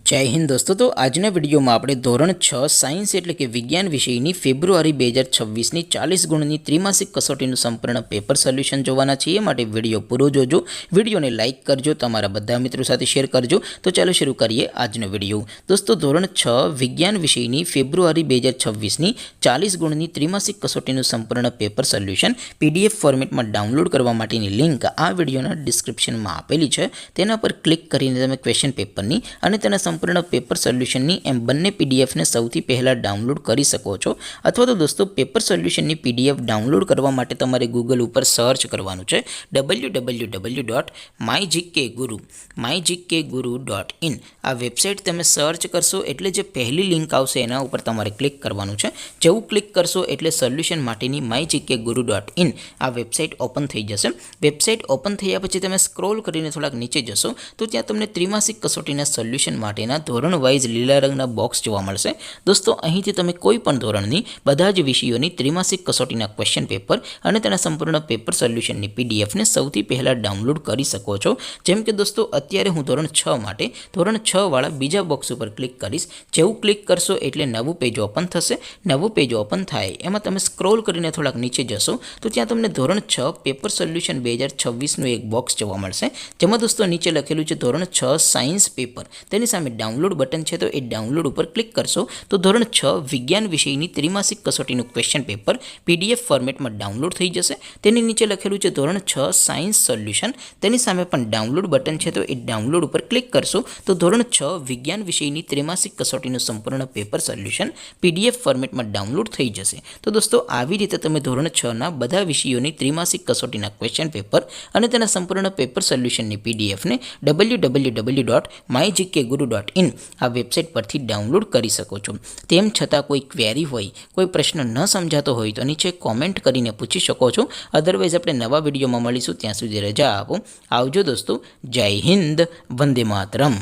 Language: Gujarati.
જય હિન્દ દોસ્તો। તો આજના વિડીયોમાં આપણે ધોરણ 6 સાયન્સ એટલે કે વિજ્ઞાન વિષયની ફેબ્રુઆરી 2026ની 40 ગુણની ત્રિમાસિક કસોટીનું સંપૂર્ણ પેપર સોલ્યુશન જોવાના છીએ। માટે વિડીયો પૂરો જોજો, વિડીયોને લાઇક કરજો, તમારા બધા મિત્રો સાથે શેર કરજો। તો ચાલો શરૂ કરીએ આજનો વિડીયો। દોસ્તો ધોરણ 6 વિજ્ઞાન વિષયની ફેબ્રુઆરી 2026ની 40 ગુણની ત્રિમાસિક કસોટીનું સંપૂર્ણ પેપર સોલ્યુશન PDF ફોર્મેટમાં ડાઉનલોડ કરવા માટેની લિંક આ વિડીયોના ડિસ્ક્રિપ્શનમાં આપેલી છે। તેના પર ક્લિક કરીને તમે ક્વેશ્ચન પેપરની અને તેના સંપૂર્ણ પેપર સોલ્યુશનની એમ બંને પીડીએફને સૌથી પહેલાં ડાઉનલોડ કરી શકો છો। અથવા તો દોસ્તો પેપર સોલ્યુશનની PDF ડાઉનલોડ કરવા માટે તમારે ગૂગલ ઉપર સર્ચ કરવાનું છે www.mygkguru.in। આ વેબસાઇટ તમે સર્ચ કરશો એટલે જે પહેલી લિંક આવશે એના ઉપર તમારે ક્લિક કરવાનું છે। જેવું ક્લિક કરશો એટલે સોલ્યુશન માટેની mygkguru.in આ વેબસાઇટ ઓપન થઈ જશે। વેબસાઇટ ઓપન થયા પછી તમે સ્ક્રોલ કરીને થોડાક નીચે જશો તો ત્યાં તમને ત્રિમાસિક કસોટીના સોલ્યુશન માટેના ધોરણ વાઇઝ લીલા રંગના બોક્સ જોવા મળશે। દોસ્તો અહીંથી તમે કોઈ પણ ધોરણની બધા જ વિષયોની ત્રિમાસિક કસોટીના ક્વેશ્ચન પેપર અને તેના સંપૂર્ણ પેપર સોલ્યુશનની પીડીએફને સૌથી પહેલાં ડાઉનલોડ કરી શકો છો। જેમ કે દોસ્તો અત્યારે હું ધોરણ 6 માટે ધોરણ 6 વાળા બીજા બોક્સ ઉપર ક્લિક કરીશ। જેવું ક્લિક કરશો એટલે નવું પેજ ઓપન થશે। નવું પેજ ઓપન થાય એમાં તમે સ્ક્રોલ કરીને થોડાક નીચે જશો તો ત્યાં તમને ધોરણ 6 પેપર સોલ્યુશન 2026નું એક બોક્સ જોવા મળશે। જેમાં દોસ્તો નીચે લખેલું છે ધોરણ 6 સાયન્સ પેપર, તેની સામે ડાઉનલોડ બટન છે તો એ ડાઉનલોડ ઉપર ક્લિક કરશો તો ધોરણ 6 વિજ્ઞાન વિષયની ત્રિમાસિક કસોટીનું ક્વેશ્ચન પેપર PDF ફોર્મેટમાં ડાઉનલોડ થઈ જશે। તેની નીચે લખેલું છે ધોરણ 6 સાયન્સ સોલ્યુશન, તેની સામે પણ ડાઉનલોડ બટન છે તો એ ડાઉનલોડ ઉપર ક્લિક કરશો તો ધોરણ 6 વિજ્ઞાન વિષયની ત્રિમાસિક કસોટીનું સંપૂર્ણ પેપર સોલ્યુશન PDF ફોર્મેટમાં ડાઉનલોડ થઈ જશે। તો દોસ્તો આવી રીતે તમે ધોરણ 6ના બધા વિષયોની ત્રિમાસિક કસોટીના ક્વેશ્ચન પેપર અને તેના સંપૂર્ણ પેપર સોલ્યુશનની પીડીએફને www.mygkguru.in આ વેબસાઇટ પરથી ડાઉનલોડ કરી શકો છો। તેમ છતાં કોઈ ક્વેરી હોય, કોઈ પ્રશ્ન ન સમજાતો હોય તો નીચે કોમેન્ટ કરીને પૂછી શકો છો। અધરવાઇઝ આપણે નવા વિડીયોમાં મળીશું, ત્યાં સુધી રજા આપો। આવજો દોસ્તો, જય હિન્દ, વંદે માતરમ।